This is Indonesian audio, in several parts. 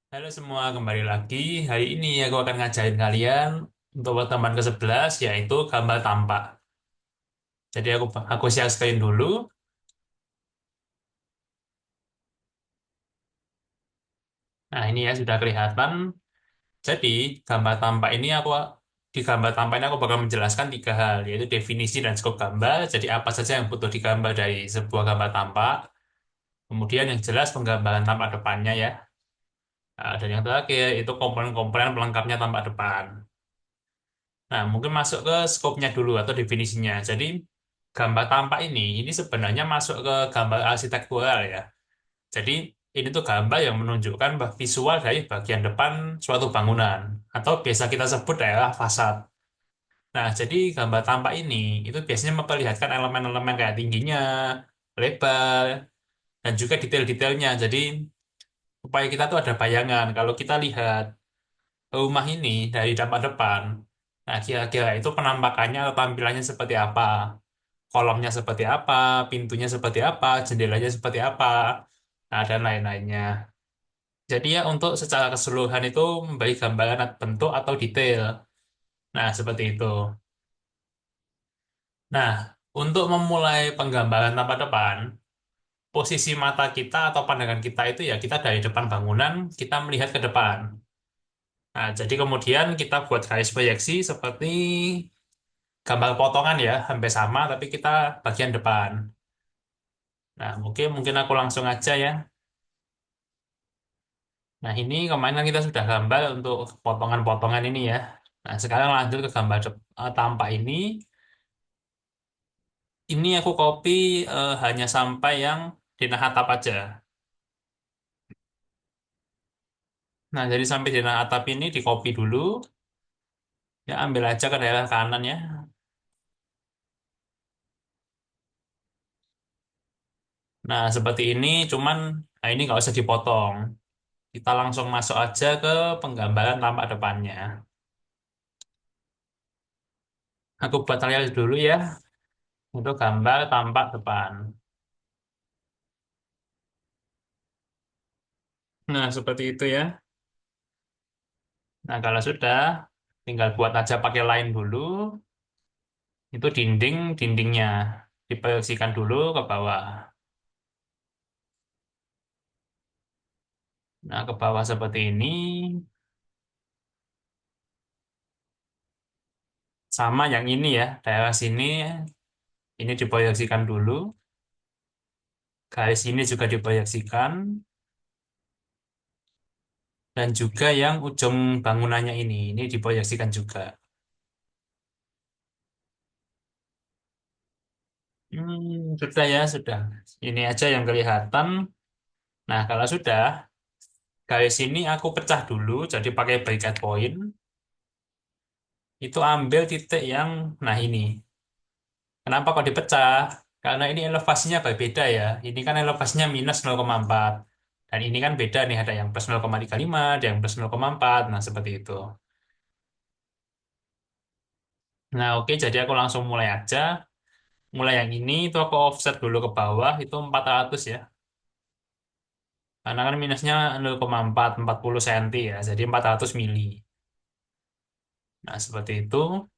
Halo semua, kembali lagi. Hari ini aku akan ngajarin kalian untuk pertemuan ke-11, yaitu gambar tampak. Jadi aku share screen dulu. Nah, ini ya sudah kelihatan. Jadi, gambar tampak ini di gambar tampak ini aku bakal menjelaskan tiga hal, yaitu definisi dan skop gambar. Jadi, apa saja yang butuh digambar dari sebuah gambar tampak. Kemudian yang jelas penggambaran tampak depannya ya. Nah, dan yang terakhir itu komponen-komponen pelengkapnya tampak depan. Nah, mungkin masuk ke skopnya dulu atau definisinya. Jadi, gambar tampak ini sebenarnya masuk ke gambar arsitektural ya. Jadi, ini tuh gambar yang menunjukkan visual dari bagian depan suatu bangunan, atau biasa kita sebut adalah fasad. Nah, jadi gambar tampak ini itu biasanya memperlihatkan elemen-elemen kayak tingginya, lebar, dan juga detail-detailnya. Jadi, supaya kita tuh ada bayangan kalau kita lihat rumah ini dari dampak depan. Nah, kira-kira itu penampakannya atau tampilannya seperti apa? Kolomnya seperti apa? Pintunya seperti apa? Jendelanya seperti apa? Nah, dan lain-lainnya. Jadi ya untuk secara keseluruhan itu memberi gambaran bentuk atau detail. Nah, seperti itu. Nah, untuk memulai penggambaran tampak depan, posisi mata kita atau pandangan kita itu ya kita dari depan bangunan, kita melihat ke depan. Nah, jadi kemudian kita buat garis proyeksi seperti gambar potongan ya, hampir sama, tapi kita bagian depan. Nah, mungkin mungkin aku langsung aja ya. Nah, ini kemarin kan kita sudah gambar untuk potongan-potongan ini ya. Nah, sekarang lanjut ke gambar tampak ini. Ini aku copy hanya sampai yang denah atap aja. Nah, jadi sampai denah atap ini di copy dulu. Ya, ambil aja ke daerah kanan ya. Nah, seperti ini, cuman nah ini nggak usah dipotong. Kita langsung masuk aja ke penggambaran tampak depannya. Aku buat trial dulu ya, untuk gambar tampak depan. Nah, seperti itu ya. Nah, kalau sudah, tinggal buat aja pakai line dulu. Itu dindingnya diproyeksikan dulu ke bawah. Nah, ke bawah seperti ini. Sama yang ini ya, daerah sini ini diproyeksikan dulu. Garis ini juga diproyeksikan. Dan juga yang ujung bangunannya ini diproyeksikan juga. Sudah ya, sudah. Ini aja yang kelihatan. Nah, kalau sudah, garis ini aku pecah dulu, jadi pakai bracket point. Itu ambil titik yang, nah ini. Kenapa kok dipecah? Karena ini elevasinya berbeda ya. Ini kan elevasinya minus 0,4. Dan ini kan beda nih, ada yang plus 0,35, ada yang plus 0,4. Nah, seperti itu. Nah, oke, jadi aku langsung mulai aja. Mulai yang ini, itu aku offset dulu ke bawah, itu 400 ya. Karena kan minusnya 0,4, 40 cm ya, jadi 400 mili. Nah, seperti itu.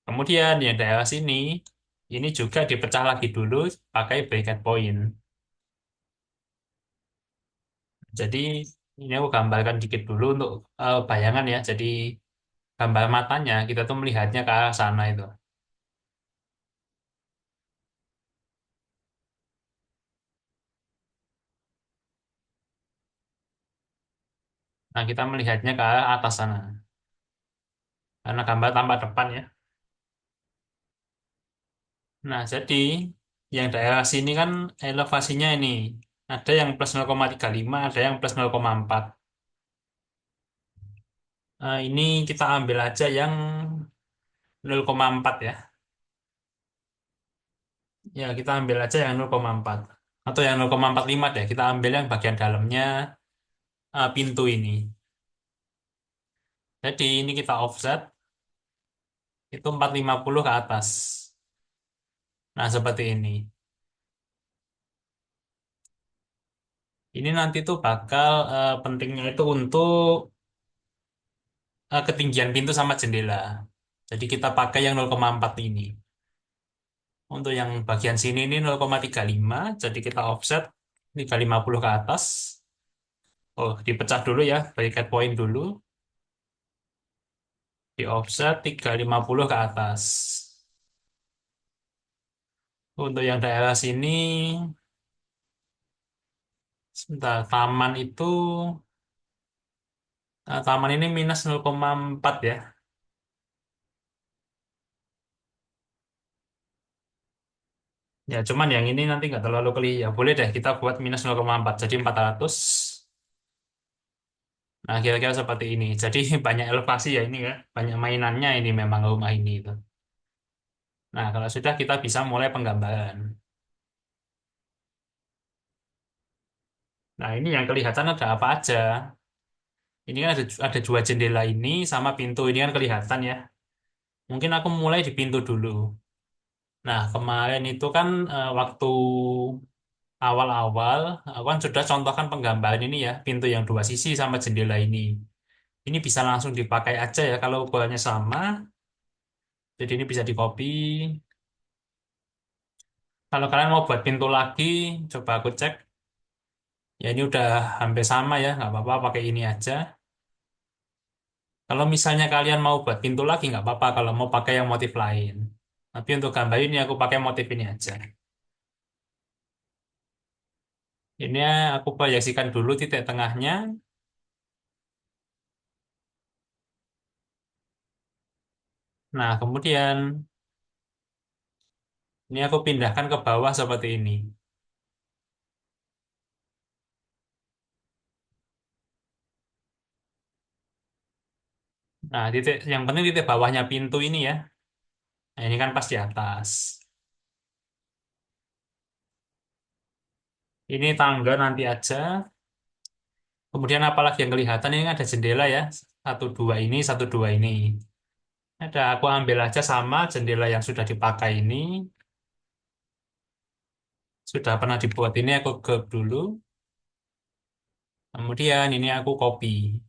Kemudian di daerah sini, ini juga dipecah lagi dulu pakai bracket point. Jadi ini aku gambarkan dikit dulu untuk bayangan ya. Jadi gambar matanya kita tuh melihatnya ke arah sana itu. Nah, kita melihatnya ke arah atas sana. Karena gambar tampak depan ya. Nah, jadi yang daerah sini kan elevasinya ini. Ada yang plus 0,35, ada yang plus 0,4. Ini kita ambil aja yang 0,4 ya. Ya, kita ambil aja yang 0,4. Atau yang 0,45 deh. Kita ambil yang bagian dalamnya pintu ini. Jadi ini kita offset itu 450 ke atas. Nah, seperti ini. Ini nanti tuh bakal pentingnya itu untuk ketinggian pintu sama jendela. Jadi kita pakai yang 0,4 ini. Untuk yang bagian sini ini 0,35, jadi kita offset 350 ke atas. Oh, dipecah dulu ya, berikat poin dulu. Di offset 350 ke atas. Untuk yang daerah sini, sebentar, taman itu, taman ini minus 0,4 ya. Ya, cuman yang ini nanti nggak terlalu keli. Ya, boleh deh kita buat minus 0,4, jadi 400. Nah, kira-kira seperti ini. Jadi banyak elevasi ya ini ya. Banyak mainannya ini memang rumah ini itu. Nah, kalau sudah kita bisa mulai penggambaran. Nah, ini yang kelihatan ada apa aja. Ini kan ada dua jendela ini sama pintu ini kan kelihatan ya. Mungkin aku mulai di pintu dulu. Nah, kemarin itu kan waktu awal-awal, aku kan sudah contohkan penggambaran ini ya, pintu yang dua sisi sama jendela ini. Ini bisa langsung dipakai aja ya kalau ukurannya sama. Jadi ini bisa di copy. Kalau kalian mau buat pintu lagi, coba aku cek. Ya ini udah hampir sama ya, nggak apa-apa pakai ini aja. Kalau misalnya kalian mau buat pintu lagi, nggak apa-apa kalau mau pakai yang motif lain. Tapi untuk gambar ini aku pakai motif ini aja. Ini aku proyeksikan dulu titik tengahnya. Nah, kemudian ini aku pindahkan ke bawah seperti ini. Nah, titik yang penting titik bawahnya pintu ini ya. Nah, ini kan pas di atas. Ini tangga nanti aja. Kemudian apalagi yang kelihatan ini ada jendela ya. Satu dua ini, satu dua ini. Ada aku ambil aja sama jendela yang sudah dipakai ini. Sudah pernah dibuat ini aku grab dulu. Kemudian ini aku copy.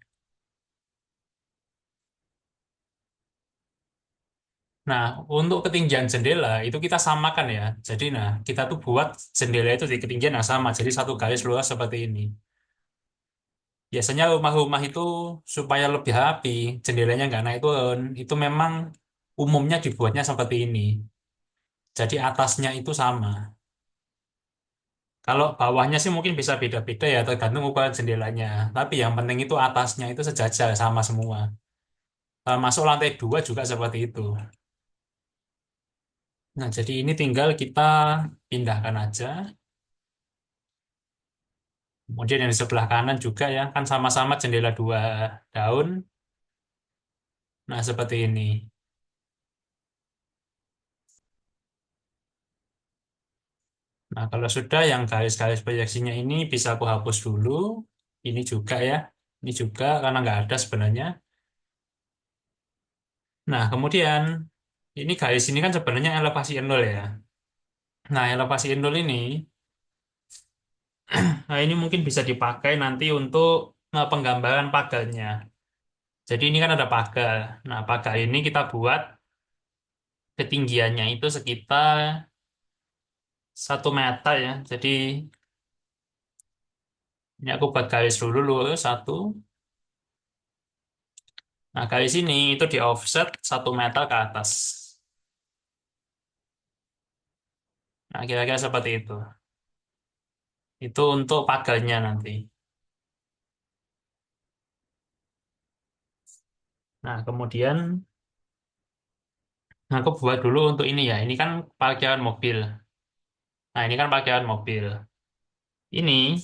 Nah, untuk ketinggian jendela itu kita samakan ya. Jadi nah, kita tuh buat jendela itu di ketinggian yang sama. Jadi satu garis luas seperti ini. Biasanya rumah-rumah itu supaya lebih rapi, jendelanya nggak naik turun. Itu memang umumnya dibuatnya seperti ini. Jadi atasnya itu sama. Kalau bawahnya sih mungkin bisa beda-beda ya, tergantung ukuran jendelanya. Tapi yang penting itu atasnya itu sejajar sama semua. Masuk lantai dua juga seperti itu. Nah, jadi ini tinggal kita pindahkan aja. Kemudian yang di sebelah kanan juga ya, kan sama-sama jendela dua daun. Nah, seperti ini. Nah, kalau sudah yang garis-garis proyeksinya ini bisa aku hapus dulu. Ini juga ya. Ini juga karena nggak ada sebenarnya. Nah, kemudian ini garis ini kan sebenarnya elevasi nol ya. Nah, elevasi nol ini, nah ini mungkin bisa dipakai nanti untuk penggambaran pagarnya. Jadi ini kan ada pagar. Nah, pagar ini kita buat ketinggiannya itu sekitar 1 meter ya. Jadi ini aku buat garis dulu lurus satu. Nah, garis ini itu di offset 1 meter ke atas. Nah, kira-kira seperti itu. Itu untuk pagarnya nanti. Nah, kemudian aku buat dulu untuk ini ya. Ini kan parkiran mobil. Nah, ini kan parkiran mobil. Ini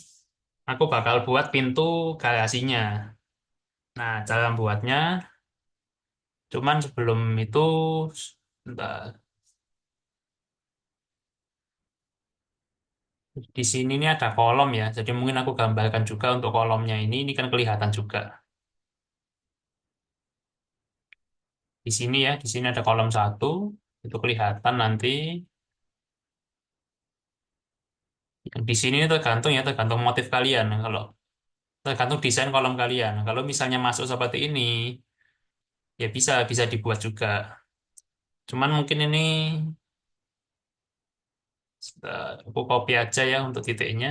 aku bakal buat pintu garasinya. Nah, cara buatnya, cuman sebelum itu, bentar. Di sini ini ada kolom ya. Jadi mungkin aku gambarkan juga untuk kolomnya ini. Ini kan kelihatan juga. Di sini ya, di sini ada kolom satu. Itu kelihatan nanti. Yang di sini tergantung ya, tergantung motif kalian. Kalau tergantung desain kolom kalian. Kalau misalnya masuk seperti ini, ya bisa bisa dibuat juga. Cuman mungkin ini aku copy aja ya untuk titiknya.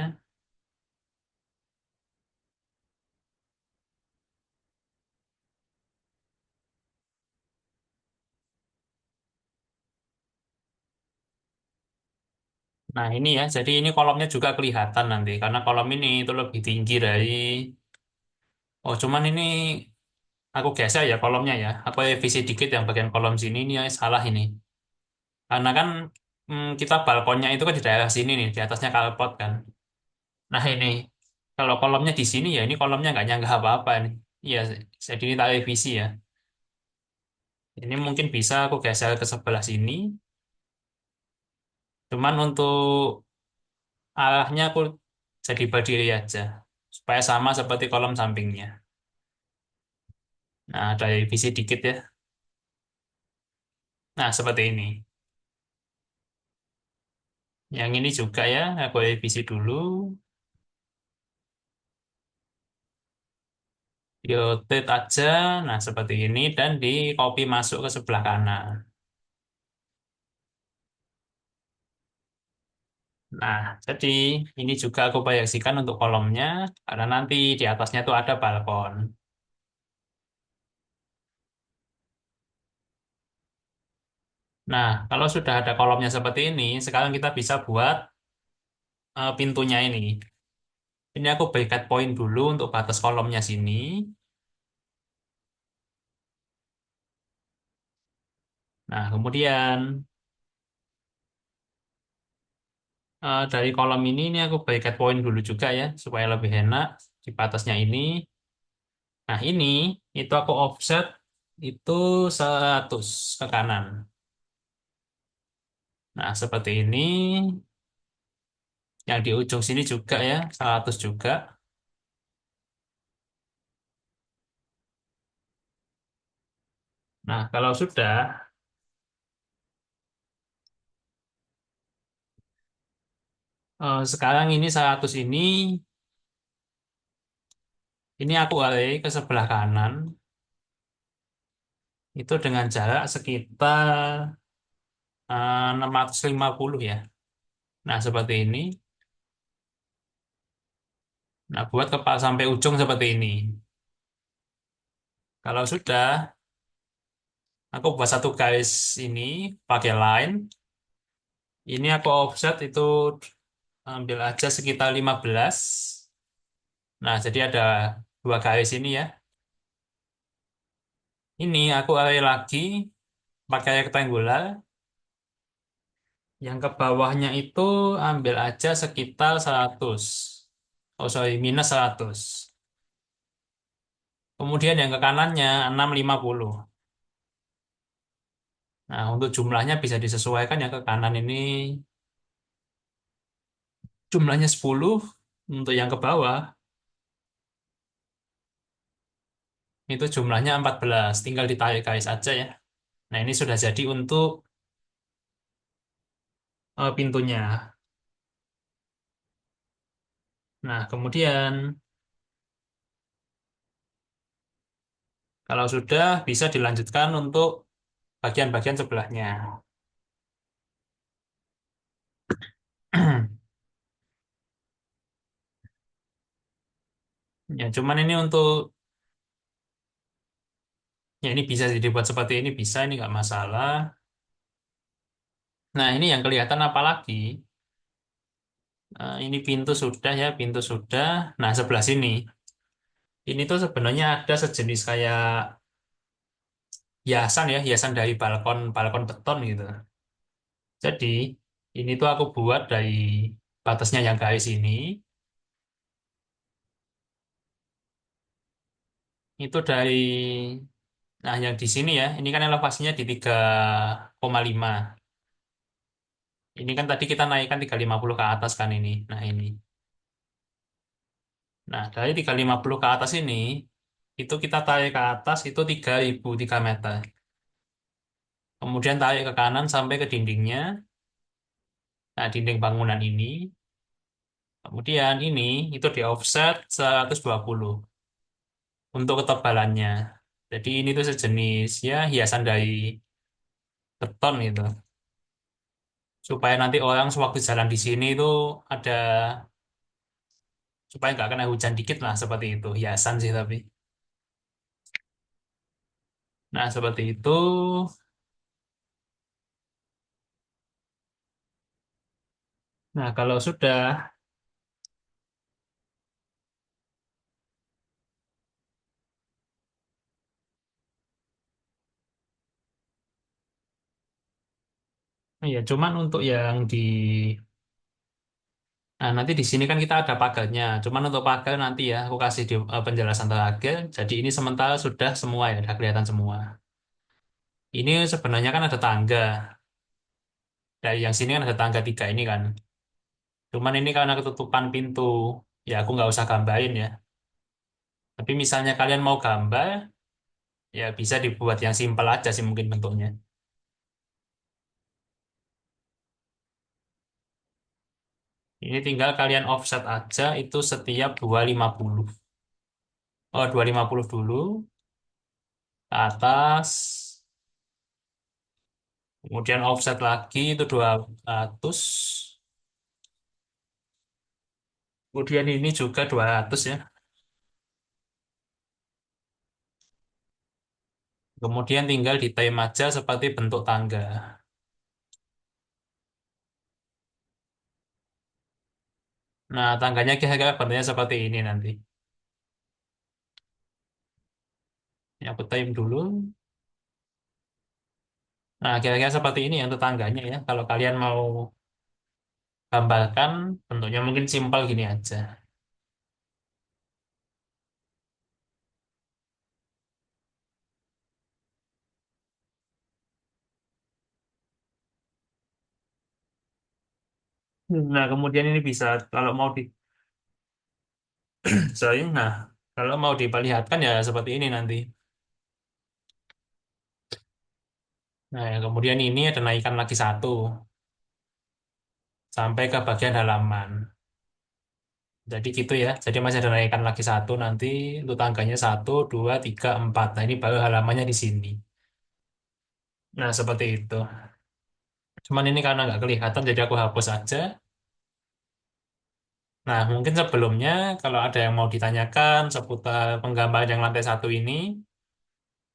Nah ini ya, jadi ini kolomnya juga kelihatan nanti karena kolom ini itu lebih tinggi dari. Oh cuman ini aku geser ya kolomnya ya. Aku revisi dikit yang bagian kolom sini ini ya, salah ini. Karena kan kita balkonnya itu kan di daerah sini nih, di atasnya carport kan. Nah ini kalau kolomnya di sini ya ini kolomnya nggak nyanggah apa-apa nih. Iya, jadi ini tak revisi ya. Ini mungkin bisa aku geser ke sebelah sini. Cuman untuk arahnya aku jadi berdiri aja. Supaya sama seperti kolom sampingnya. Nah, ada revisi dikit ya. Nah, seperti ini. Yang ini juga ya, aku revisi dulu. Rotate aja. Nah, seperti ini. Dan di copy masuk ke sebelah kanan. Nah, jadi ini juga aku proyeksikan untuk kolomnya. Karena nanti di atasnya tuh ada balkon. Nah, kalau sudah ada kolomnya seperti ini, sekarang kita bisa buat pintunya ini. Ini aku berikan poin dulu untuk batas kolomnya sini. Nah, kemudian dari kolom ini aku berikan poin dulu juga ya, supaya lebih enak di batasnya ini. Nah, ini itu aku offset itu 100 ke kanan. Nah, seperti ini. Yang di ujung sini juga ya, 100 juga. Nah, kalau sudah, sekarang ini 100 ini aku alih ke sebelah kanan, itu dengan jarak sekitar 650 ya. Nah, seperti ini. Nah, buat kepala sampai ujung seperti ini. Kalau sudah, aku buat satu garis ini pakai line. Ini aku offset itu ambil aja sekitar 15. Nah, jadi ada dua garis ini ya. Ini aku array lagi pakai rectangular. Yang ke bawahnya itu ambil aja sekitar 100. Oh, sorry, minus 100. Kemudian yang ke kanannya 650. Nah, untuk jumlahnya bisa disesuaikan yang ke kanan ini jumlahnya 10. Untuk yang ke bawah itu jumlahnya 14. Tinggal ditarik garis aja ya. Nah, ini sudah jadi untuk pintunya. Nah, kemudian kalau sudah bisa dilanjutkan untuk bagian-bagian sebelahnya. Ya, cuman ini untuk ya ini bisa dibuat seperti ini bisa ini nggak masalah. Nah, ini yang kelihatan apa lagi? Ini pintu sudah ya, pintu sudah. Nah, sebelah sini. Ini tuh sebenarnya ada sejenis kayak hiasan ya, hiasan dari balkon balkon beton gitu. Jadi ini tuh aku buat dari batasnya yang garis ini. Itu dari nah yang di sini ya, ini kan elevasinya di 3,5. Ini kan tadi kita naikkan 350 ke atas kan ini. Nah, ini. Nah, dari 350 ke atas ini itu kita tarik ke atas itu 3.003 meter. Kemudian tarik ke kanan sampai ke dindingnya. Nah, dinding bangunan ini. Kemudian ini itu di offset 120 untuk ketebalannya. Jadi ini tuh sejenis ya hiasan dari beton itu. Supaya nanti orang sewaktu jalan di sini itu ada supaya nggak kena hujan dikit lah seperti itu. Hiasan sih tapi. Nah seperti itu. Nah kalau sudah, ya cuman untuk yang di Nah, nanti di sini kan kita ada pagarnya. Cuman untuk pagar nanti ya, aku kasih di penjelasan terakhir. Jadi ini sementara sudah semua ya, sudah kelihatan semua. Ini sebenarnya kan ada tangga. Dari yang sini kan ada tangga tiga ini kan. Cuman ini karena ketutupan pintu, ya aku nggak usah gambarin ya. Tapi misalnya kalian mau gambar, ya bisa dibuat yang simpel aja sih mungkin bentuknya. Ini tinggal kalian offset aja itu setiap 250. Oh, 250 dulu ke atas. Kemudian offset lagi itu 200. Kemudian ini juga 200 ya. Kemudian tinggal ditem aja seperti bentuk tangga. Nah, tangganya kira-kira bentuknya seperti ini nanti. Ini aku tem dulu. Nah, kira-kira seperti ini ya untuk tangganya ya. Kalau kalian mau gambarkan, bentuknya mungkin simpel gini aja. Nah, kemudian ini bisa kalau mau di sorry, nah kalau mau diperlihatkan ya seperti ini nanti. Nah, ya, kemudian ini ada naikkan lagi satu sampai ke bagian halaman. Jadi gitu ya. Jadi masih ada naikkan lagi satu nanti untuk tangganya satu, dua, tiga, empat. Nah ini baru halamannya di sini. Nah seperti itu. Cuman ini karena nggak kelihatan jadi aku hapus aja. Nah mungkin sebelumnya kalau ada yang mau ditanyakan seputar penggambaran yang lantai satu ini,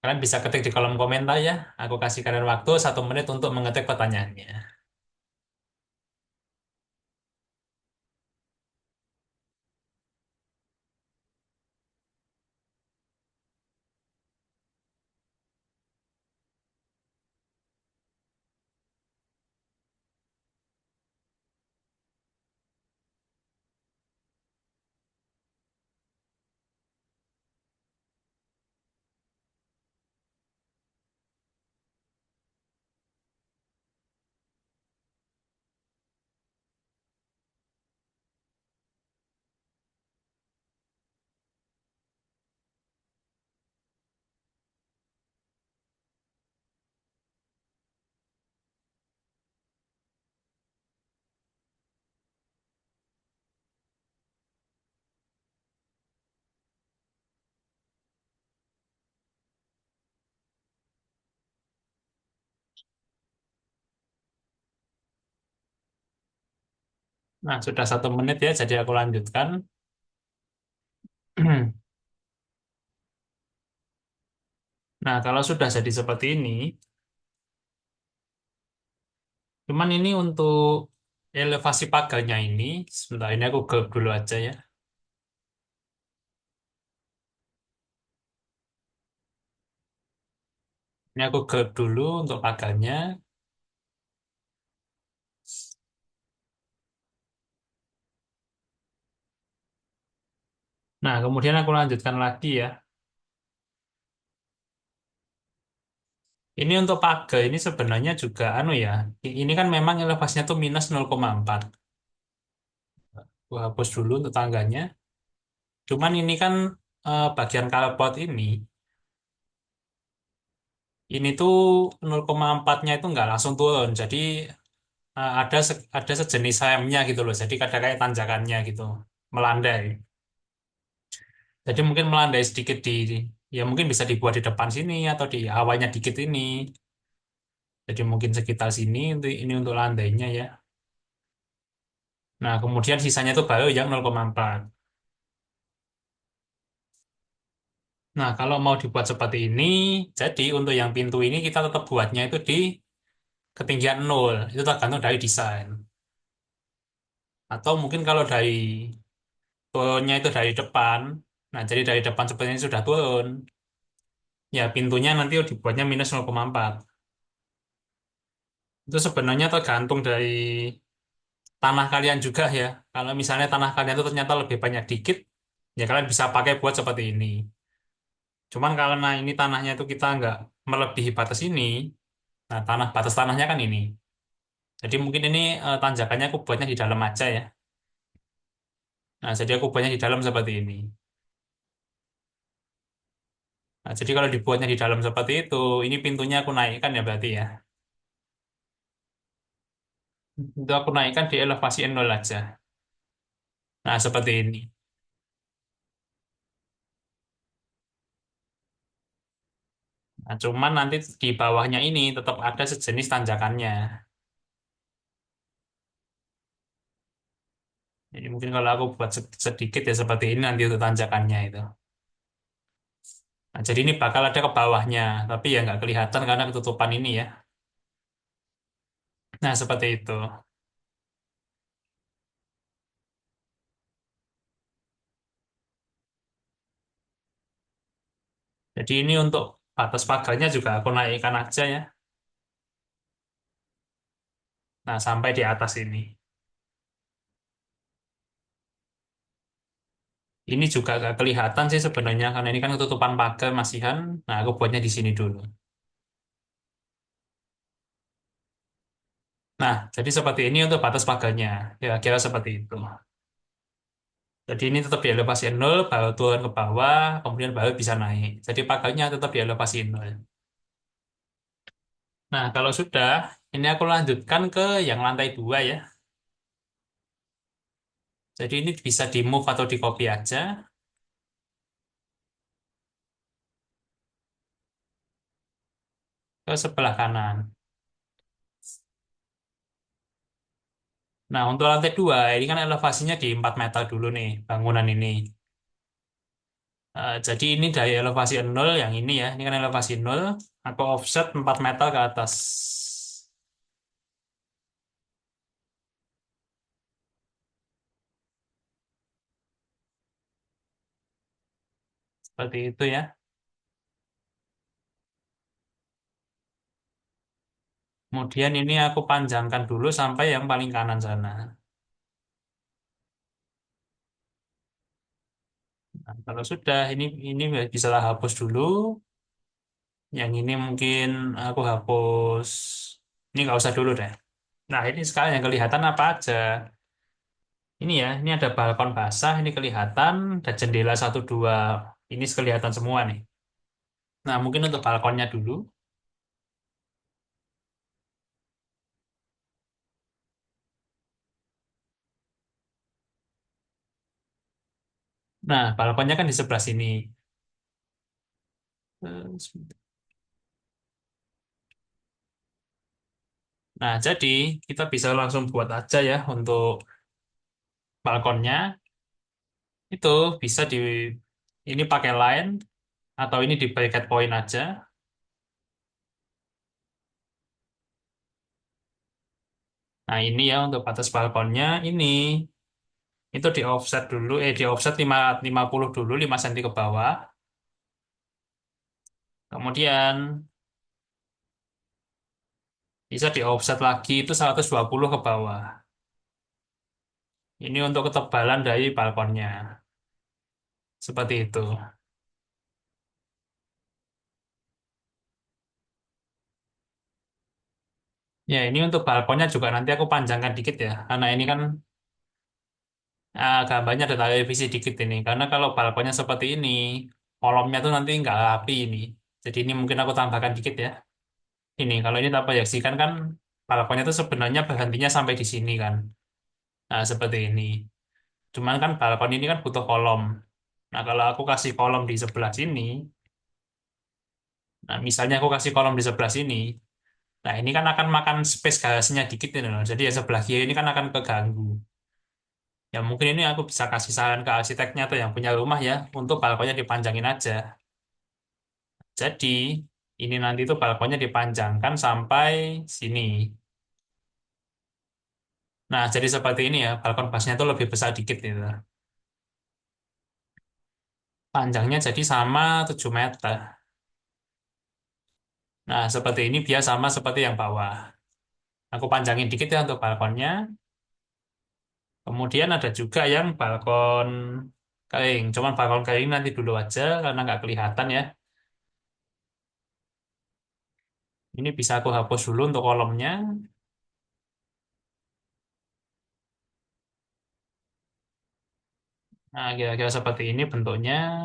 kalian bisa ketik di kolom komentar ya. Aku kasih kalian waktu 1 menit untuk mengetik pertanyaannya. Nah sudah 1 menit ya, jadi aku lanjutkan. Nah kalau sudah jadi seperti ini, cuman ini untuk elevasi pagarnya ini, sebentar ini aku gelap dulu aja ya. Ini aku gelap dulu untuk pagarnya. Nah, kemudian aku lanjutkan lagi ya. Ini untuk pagar ini sebenarnya juga anu ya. Ini kan memang elevasinya tuh minus 0,4. Aku hapus dulu untuk tangganya. Cuman ini kan bagian carport ini tuh 0,4-nya itu nggak langsung turun. Jadi ada sejenis sayapnya gitu loh. Jadi ada kayak tanjakannya gitu, melandai. Jadi mungkin melandai sedikit ya mungkin bisa dibuat di depan sini atau di awalnya dikit ini. Jadi mungkin sekitar sini untuk ini untuk landainya ya. Nah, kemudian sisanya itu baru yang 0,4. Nah, kalau mau dibuat seperti ini, jadi untuk yang pintu ini kita tetap buatnya itu di ketinggian 0. Itu tergantung dari desain. Atau mungkin kalau dari turunnya itu dari depan, nah jadi dari depan seperti ini sudah turun, ya pintunya nanti dibuatnya minus 0,4. Itu sebenarnya tergantung dari tanah kalian juga ya. Kalau misalnya tanah kalian itu ternyata lebih banyak dikit, ya kalian bisa pakai buat seperti ini. Cuman karena ini tanahnya itu kita nggak melebihi batas ini, nah batas tanahnya kan ini. Jadi mungkin ini tanjakannya aku buatnya di dalam aja ya. Nah, jadi aku buatnya di dalam seperti ini. Nah, jadi kalau dibuatnya di dalam seperti ini pintunya aku naikkan ya berarti ya. Itu aku naikkan di elevasi nol aja. Nah, seperti ini. Nah, cuman nanti di bawahnya ini tetap ada sejenis tanjakannya. Jadi mungkin kalau aku buat sedikit ya seperti ini nanti untuk tanjakannya itu. Nah, jadi ini bakal ada ke bawahnya, tapi ya nggak kelihatan karena ketutupan ini ya. Nah, seperti itu. Jadi ini untuk batas pagarnya juga aku naikkan aja ya. Nah, sampai di atas ini. Ini juga nggak kelihatan sih sebenarnya karena ini kan ketutupan pagar masihan. Nah, aku buatnya di sini dulu. Nah, jadi seperti ini untuk batas pagarnya. Kira-kira seperti itu. Jadi ini tetap di elevasi nol, baru turun ke bawah, kemudian baru bisa naik. Jadi pagarnya tetap di elevasi nol. Nah, kalau sudah, ini aku lanjutkan ke yang lantai 2 ya. Jadi ini bisa di move atau di copy aja ke sebelah kanan. Nah, untuk lantai 2, ini kan elevasinya di 4 meter dulu nih, bangunan ini. Jadi ini dari elevasi nol yang ini ya, ini kan elevasi nol, aku offset 4 meter ke atas. Seperti itu ya. Kemudian ini aku panjangkan dulu sampai yang paling kanan sana. Nah, kalau sudah, ini bisa lah hapus dulu. Yang ini mungkin aku hapus. Ini nggak usah dulu deh. Nah, ini sekarang yang kelihatan apa aja. Ini ya, ini ada balkon basah, ini kelihatan. Ada jendela satu dua, ini kelihatan semua nih. Nah, mungkin untuk balkonnya dulu. Nah, balkonnya kan di sebelah sini. Nah, jadi kita bisa langsung buat aja ya untuk balkonnya. Itu bisa ini pakai line atau ini di bracket point aja. Nah, ini ya untuk batas balkonnya ini itu di offset dulu di offset 50 dulu 5 cm ke bawah. Kemudian bisa di offset lagi itu 120 ke bawah. Ini untuk ketebalan dari balkonnya. Seperti itu. Ya, ini untuk balkonnya juga nanti aku panjangkan dikit ya. Karena ini kan gambarnya ada revisi dikit ini. Karena kalau balkonnya seperti ini, kolomnya tuh nanti nggak rapi ini. Jadi ini mungkin aku tambahkan dikit ya. Ini, kalau ini tak proyeksikan kan balkonnya itu sebenarnya berhentinya sampai di sini kan. Nah, seperti ini. Cuman kan balkon ini kan butuh kolom. Nah, kalau aku kasih kolom di sebelah sini, nah misalnya aku kasih kolom di sebelah sini, nah ini kan akan makan space garasinya dikit ini loh. Jadi ya sebelah kiri ini kan akan keganggu. Ya mungkin ini aku bisa kasih saran ke arsiteknya atau yang punya rumah ya, untuk balkonnya dipanjangin aja. Jadi ini nanti tuh balkonnya dipanjangkan sampai sini. Nah, jadi seperti ini ya, balkon pasnya tuh lebih besar dikit gitu. Panjangnya jadi sama 7 meter. Nah, seperti ini biar sama seperti yang bawah. Aku panjangin dikit ya untuk balkonnya. Kemudian ada juga yang balkon kering. Cuman balkon kering nanti dulu aja karena nggak kelihatan ya. Ini bisa aku hapus dulu untuk kolomnya. Nah, kira-kira seperti ini bentuknya.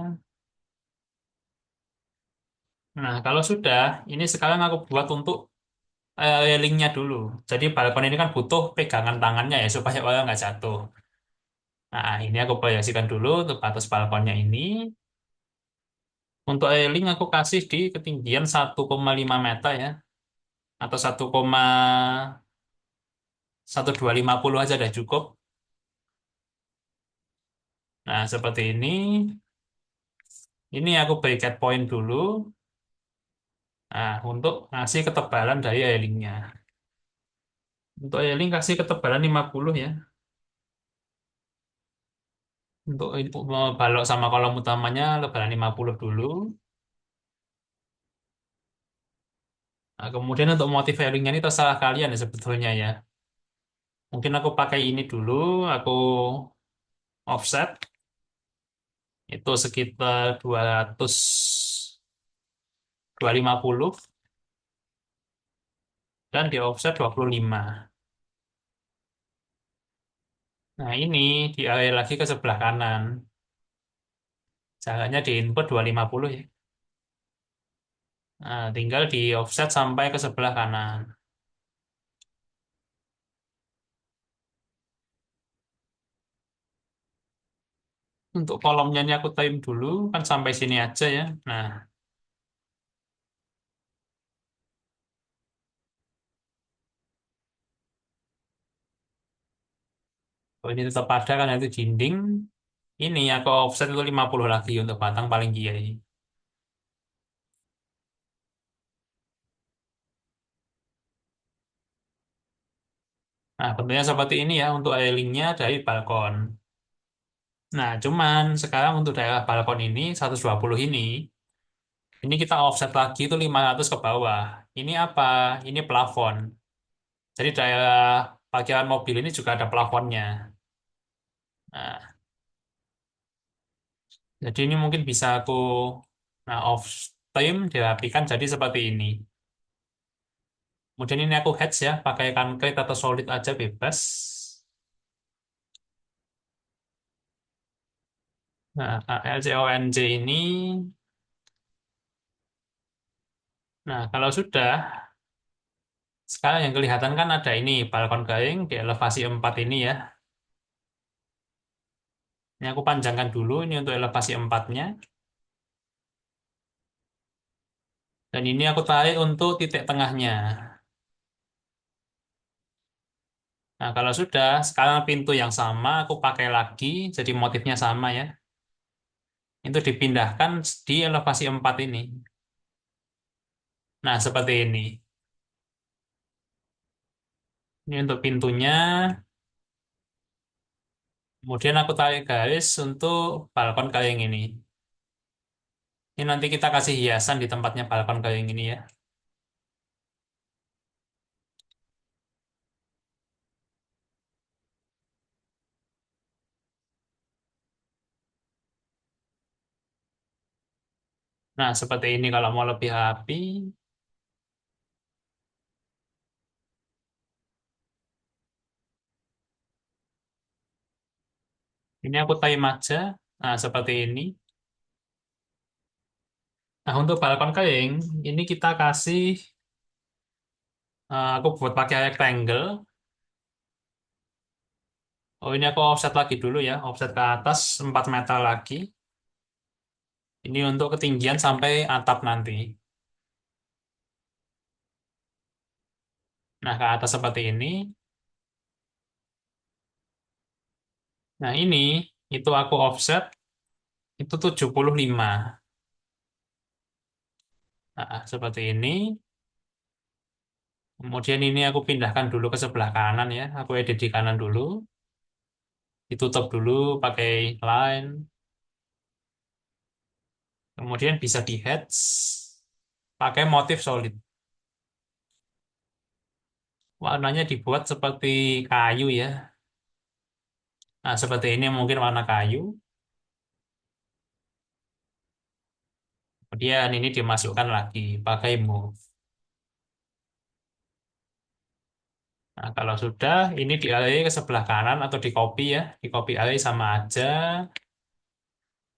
Nah, kalau sudah, ini sekarang aku buat untuk railingnya dulu. Jadi balkon ini kan butuh pegangan tangannya ya supaya orang nggak jatuh. Nah, ini aku proyeksikan dulu untuk atas balkonnya ini. Untuk railing aku kasih di ketinggian 1,5 meter ya. Atau 1,1250 aja udah cukup. Nah, seperti ini. Ini aku beri cat point dulu. Nah, untuk ngasih ketebalan dari railingnya. Untuk railing kasih ketebalan 50 ya. Untuk balok sama kolom utamanya lebaran 50 dulu. Nah, kemudian untuk motif railingnya ini terserah kalian ya sebetulnya ya. Mungkin aku pakai ini dulu, aku offset itu sekitar 250 dan di offset 25. Nah, ini dialih lagi ke sebelah kanan. Caranya di input 250 ya. Nah, tinggal di offset sampai ke sebelah kanan. Untuk kolomnya ini aku time dulu, kan sampai sini aja ya. Nah, kalau ini tetap ada kan itu dinding. Ini aku offset itu 50 lagi untuk batang paling kiri. Nah, bentuknya seperti ini ya untuk railingnya dari balkon. Nah, cuman sekarang untuk daerah balkon ini 120 ini kita offset lagi itu 500 ke bawah. Ini apa? Ini plafon. Jadi daerah parkiran mobil ini juga ada plafonnya. Nah, jadi ini mungkin bisa aku off time dirapikan jadi seperti ini. Kemudian ini aku hatch ya, pakai concrete atau solid aja bebas. Nah, LCONC ini, nah kalau sudah, sekarang yang kelihatan kan ada ini, balkon garing di elevasi 4 ini ya. Ini aku panjangkan dulu ini untuk elevasi 4-nya. Dan ini aku tarik untuk titik tengahnya. Nah, kalau sudah, sekarang pintu yang sama aku pakai lagi, jadi motifnya sama ya. Itu dipindahkan di elevasi 4 ini. Nah, seperti ini. Ini untuk pintunya. Kemudian aku tarik garis untuk balkon kayak ini. Ini nanti kita kasih hiasan di tempatnya balkon kayak ini ya. Nah, seperti ini kalau mau lebih rapi. Ini aku time aja. Nah, seperti ini. Nah, untuk balkon kering, ini kita kasih Aku buat pakai rectangle. Oh, ini aku offset lagi dulu ya. Offset ke atas 4 meter lagi. Ini untuk ketinggian sampai atap nanti. Nah, ke atas seperti ini. Nah, ini itu aku offset itu 75. Nah, seperti ini. Kemudian ini aku pindahkan dulu ke sebelah kanan ya. Aku edit di kanan dulu. Ditutup dulu pakai line. Kemudian bisa di hatch pakai motif solid. Warnanya dibuat seperti kayu ya. Nah, seperti ini mungkin warna kayu. Kemudian ini dimasukkan lagi pakai move. Nah, kalau sudah, ini dialih ke sebelah kanan atau di copy ya. Di copy alih sama aja.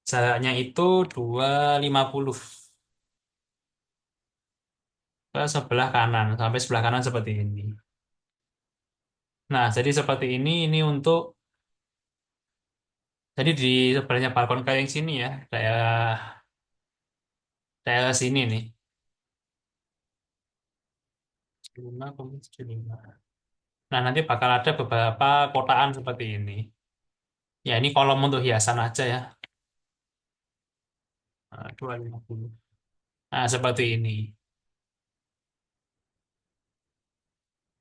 Jaraknya itu 250 ke sebelah kanan. Sampai sebelah kanan seperti ini. Nah, jadi seperti ini untuk, jadi di sebelahnya balkon kayak yang sini ya. Daerah sini nih. 5,75. Nah, nanti bakal ada beberapa kotaan seperti ini. Ya, ini kolom untuk hiasan aja ya. Nah, 250. Nah, seperti ini.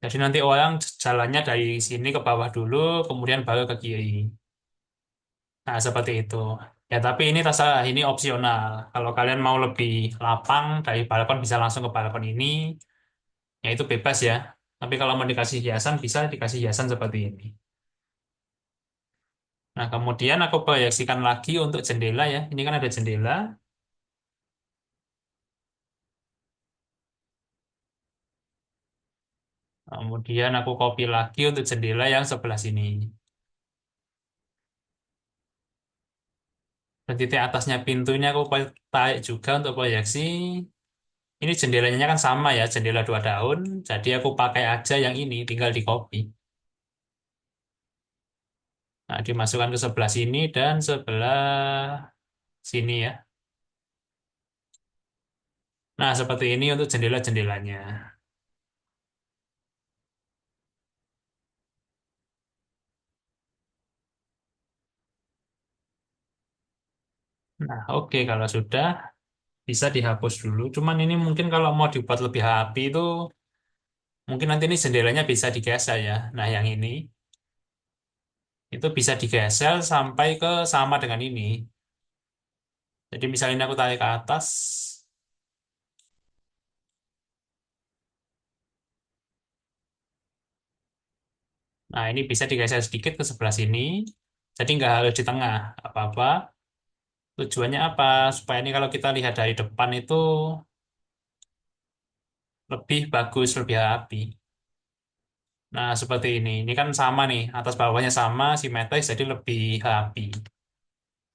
Jadi nanti orang jalannya dari sini ke bawah dulu, kemudian baru ke kiri. Nah, seperti itu. Ya, tapi ini terserah, ini opsional. Kalau kalian mau lebih lapang, dari balkon bisa langsung ke balkon ini, ya itu bebas ya. Tapi kalau mau dikasih hiasan, bisa dikasih hiasan seperti ini. Nah, kemudian aku proyeksikan lagi untuk jendela ya. Ini kan ada jendela. Kemudian aku copy lagi untuk jendela yang sebelah sini. Dan titik atasnya pintu ini aku tarik juga untuk proyeksi. Ini jendelanya kan sama ya, jendela 2 tahun. Jadi aku pakai aja yang ini, tinggal di copy. Nah, dimasukkan ke sebelah sini dan sebelah sini ya. Nah, seperti ini untuk jendela-jendelanya. Nah, oke kalau sudah bisa dihapus dulu. Cuman ini mungkin kalau mau dibuat lebih rapi itu mungkin nanti ini jendelanya bisa digeser ya. Nah, yang ini itu bisa digeser sampai ke sama dengan ini. Jadi misalnya aku tarik ke atas. Nah, ini bisa digeser sedikit ke sebelah sini. Jadi nggak harus di tengah, apa-apa. Tujuannya apa? Supaya ini kalau kita lihat dari depan itu lebih bagus, lebih rapi. Nah, seperti ini. Ini kan sama nih, atas bawahnya sama, simetris, jadi lebih rapi.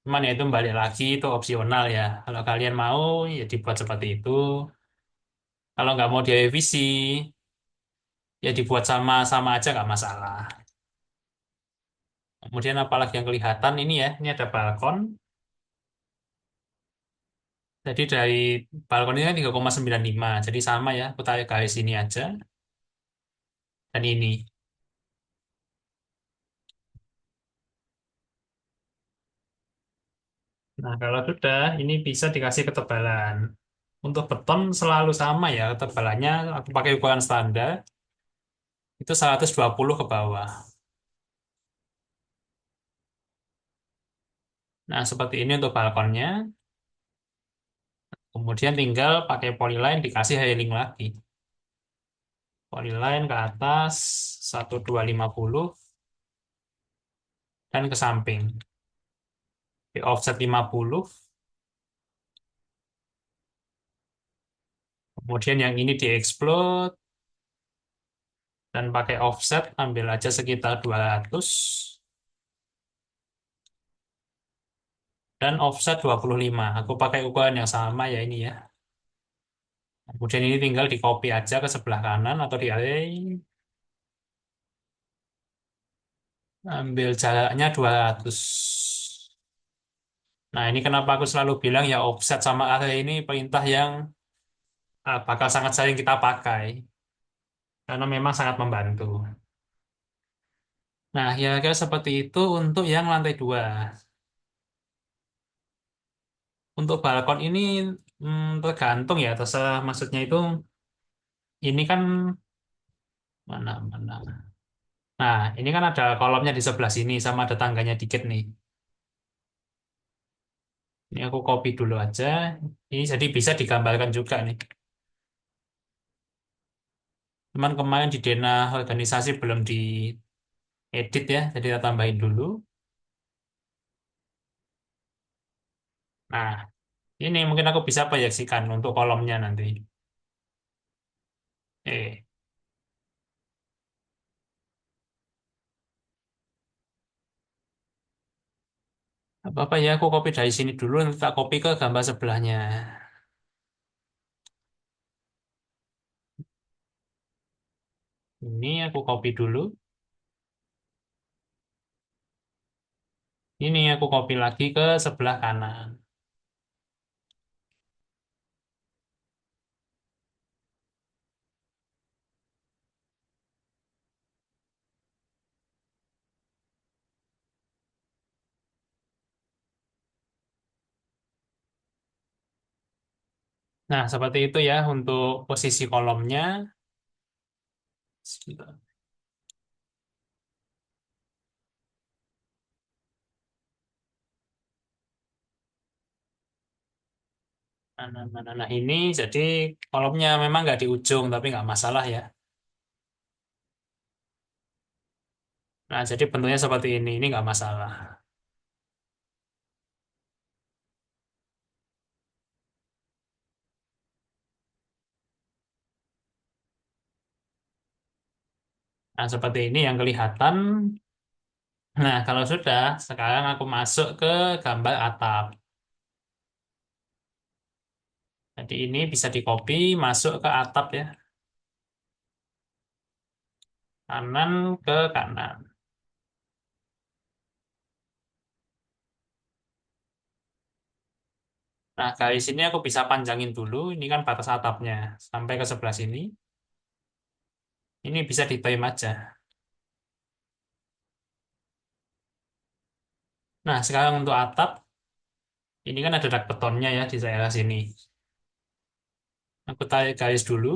Cuman ya itu balik lagi, itu opsional ya. Kalau kalian mau, ya dibuat seperti itu. Kalau nggak mau direvisi, ya dibuat sama-sama aja nggak masalah. Kemudian apalagi yang kelihatan ini ya, ini ada balkon. Jadi dari balkon ini kan 3,95, jadi sama ya, aku tarik garis ini aja. Dan ini. Nah, kalau sudah, ini bisa dikasih ketebalan. Untuk beton selalu sama ya, ketebalannya aku pakai ukuran standar, itu 120 ke bawah. Nah, seperti ini untuk balkonnya. Kemudian tinggal pakai polyline dikasih railing lagi. Polyline ke atas 1250 dan ke samping. Di offset 50. Kemudian yang ini di-explode dan pakai offset ambil aja sekitar 200 dan offset 25. Aku pakai ukuran yang sama ya ini ya. Kemudian ini tinggal di copy aja ke sebelah kanan atau ambil jaraknya 200. Nah, ini kenapa aku selalu bilang ya offset sama array ini perintah yang bakal sangat sering kita pakai. Karena memang sangat membantu. Nah, ya kira seperti itu untuk yang lantai 2. Untuk balkon ini tergantung ya, terserah maksudnya itu ini kan mana. Nah, ini kan ada kolomnya di sebelah sini sama ada tangganya dikit nih. Ini aku copy dulu aja. Ini jadi bisa digambarkan juga nih. Cuman kemarin di denah organisasi belum diedit ya, jadi kita tambahin dulu. Nah, ini mungkin aku bisa proyeksikan untuk kolomnya nanti. Eh, apa-apa ya, aku copy dari sini dulu, nanti tak copy ke gambar sebelahnya. Ini aku copy dulu. Ini aku copy lagi ke sebelah kanan. Nah, seperti itu ya untuk posisi kolomnya. Nah, ini jadi kolomnya memang nggak di ujung, tapi nggak masalah ya. Nah, jadi bentuknya seperti ini nggak masalah. Nah, seperti ini yang kelihatan. Nah, kalau sudah, sekarang aku masuk ke gambar atap. Jadi ini bisa di copy, masuk ke atap ya, kanan ke kanan. Nah, garis ini aku bisa panjangin dulu, ini kan batas atapnya, sampai ke sebelah sini. Ini bisa di time aja. Nah, sekarang untuk atap, ini kan ada dak betonnya ya di daerah sini. Aku tarik garis dulu.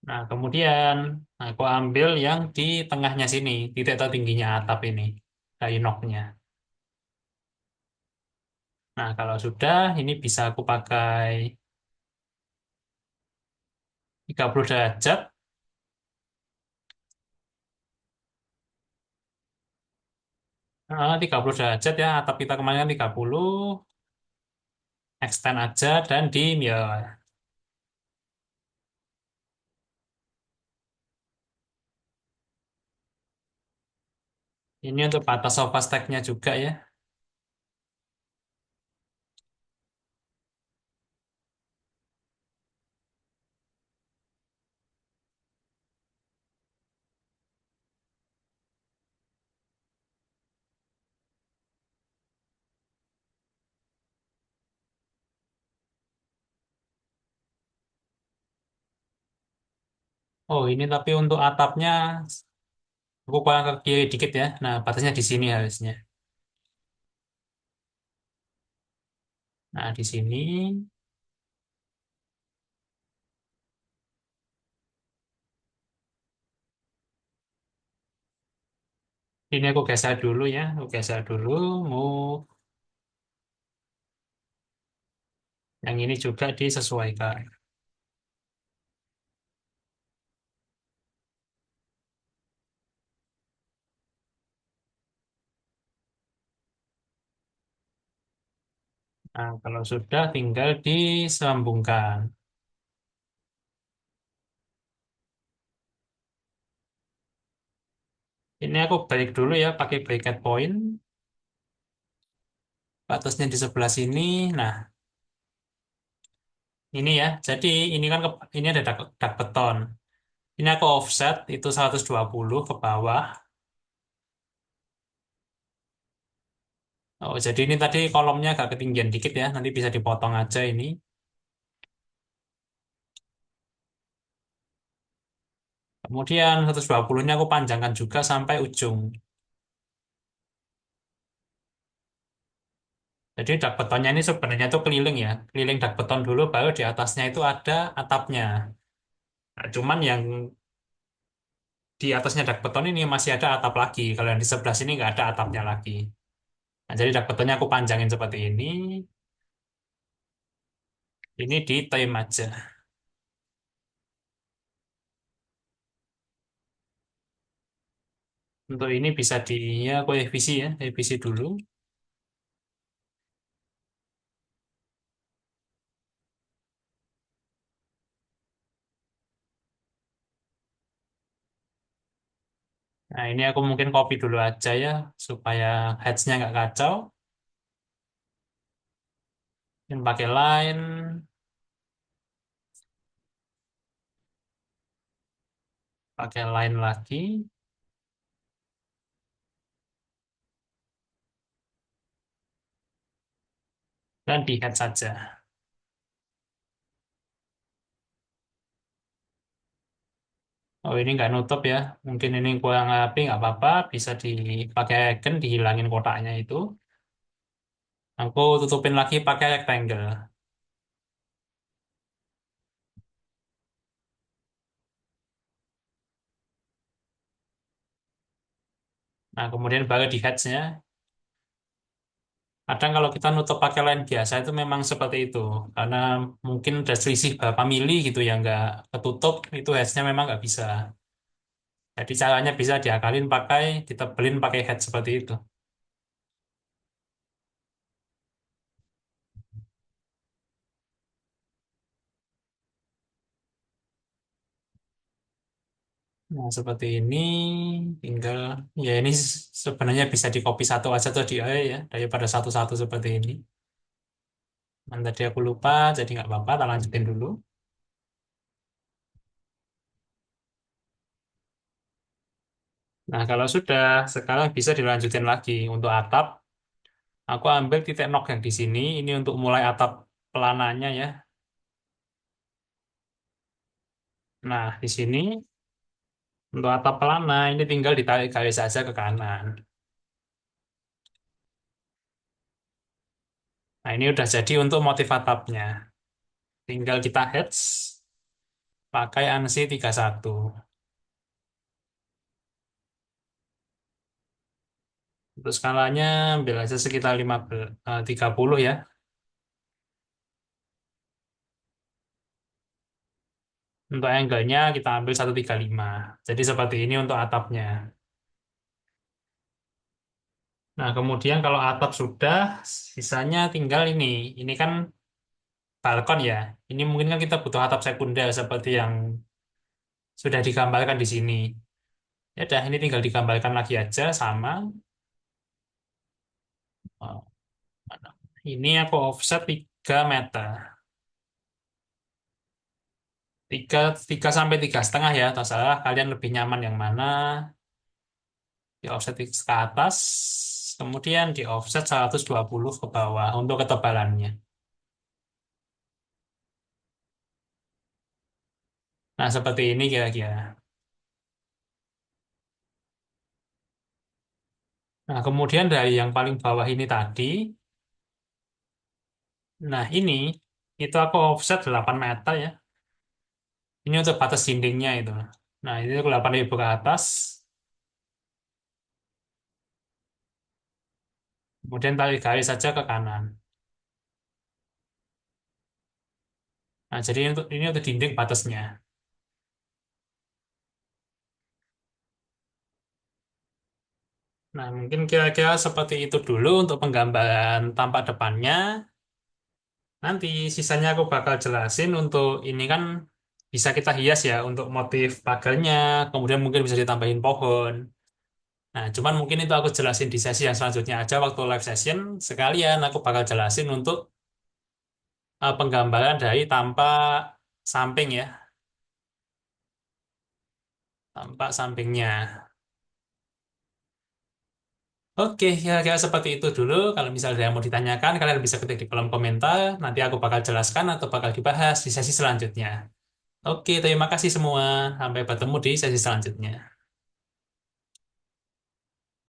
Nah, kemudian aku ambil yang di tengahnya sini, titik tertingginya atap ini, dari noknya. Nah, kalau sudah, ini bisa aku pakai 30 derajat. 30 derajat ya, atap kita kemarin kan 30, extend aja dan di mirror. Ini untuk batas sofa stack-nya juga ya. Oh, ini tapi untuk atapnya, aku kurang ke kiri dikit ya. Nah, batasnya di sini harusnya. Nah, di sini, ini aku geser dulu ya. Aku geser dulu, move. Yang ini juga disesuaikan. Nah, kalau sudah tinggal disambungkan. Ini aku break dulu ya, pakai bracket point. Batasnya di sebelah sini. Nah, ini ya. Jadi ini kan ini ada dak beton. Ini aku offset itu 120 ke bawah. Oh, jadi ini tadi kolomnya agak ketinggian dikit ya. Nanti bisa dipotong aja ini. Kemudian 120-nya aku panjangkan juga sampai ujung. Jadi dak betonnya ini sebenarnya itu keliling ya. Keliling dak beton dulu, baru di atasnya itu ada atapnya. Nah, cuman yang di atasnya dak beton ini masih ada atap lagi. Kalau yang di sebelah sini nggak ada atapnya lagi. Nah, jadi dak betonnya aku panjangin seperti ini. Ini di time aja. Untuk ini bisa di ya aku revisi ya, revisi dulu. Nah, ini aku mungkin copy dulu aja ya, supaya heads-nya nggak kacau. Ini pakai line, pakai line lagi, dan di head saja. Oh, ini nggak nutup ya. Mungkin ini kurang rapi, nggak apa-apa. Bisa dipakai icon, dihilangin kotaknya itu. Aku tutupin lagi pakai rectangle. Nah, kemudian baru di heads-nya. Kadang kalau kita nutup pakai line biasa itu memang seperti itu. Karena mungkin ada selisih berapa mili gitu yang nggak ketutup, itu heads-nya memang nggak bisa. Jadi caranya bisa diakalin pakai, ditebelin pakai head seperti itu. Nah, seperti ini tinggal ya ini sebenarnya bisa di copy satu aja atau di ya daripada satu-satu seperti ini. Nah, tadi aku lupa, jadi nggak apa-apa, tak lanjutin dulu. Nah, kalau sudah, sekarang bisa dilanjutin lagi. Untuk atap, aku ambil titik nok yang di sini, ini untuk mulai atap pelananya ya. Nah, di sini, untuk atap pelana, ini tinggal ditarik garis saja ke kanan. Nah, ini udah jadi untuk motif atapnya. Tinggal kita heads, pakai ANSI 31. Untuk skalanya, ambil aja sekitar 30 ya. Untuk angle-nya kita ambil 135. Jadi seperti ini untuk atapnya. Nah, kemudian kalau atap sudah, sisanya tinggal ini. Ini kan balkon ya. Ini mungkin kan kita butuh atap sekunder seperti yang sudah digambarkan di sini. Ya udah, ini tinggal digambarkan lagi aja sama. Oh, mana? Ini aku offset 3 meter. 3 sampai 3,5 ya, terserah kalian lebih nyaman yang mana. Di offset ke atas, kemudian di offset 120 ke bawah untuk ketebalannya. Nah, seperti ini kira-kira. Nah, kemudian dari yang paling bawah ini tadi, nah ini, itu aku offset 8 meter ya. Ini untuk batas dindingnya itu. Nah, ini aku 8.000 ke atas, kemudian tarik garis saja ke kanan. Nah, jadi ini untuk dinding batasnya. Nah, mungkin kira-kira seperti itu dulu untuk penggambaran tampak depannya. Nanti sisanya aku bakal jelasin untuk ini kan bisa kita hias ya untuk motif pagarnya, kemudian mungkin bisa ditambahin pohon. Nah, cuman mungkin itu aku jelasin di sesi yang selanjutnya aja waktu live session. Sekalian aku bakal jelasin untuk penggambaran dari tampak samping ya, tampak sampingnya. Oke, ya kira seperti itu dulu. Kalau misalnya ada yang mau ditanyakan, kalian bisa ketik di kolom komentar. Nanti aku bakal jelaskan atau bakal dibahas di sesi selanjutnya. Oke, terima kasih semua. Sampai bertemu di sesi selanjutnya.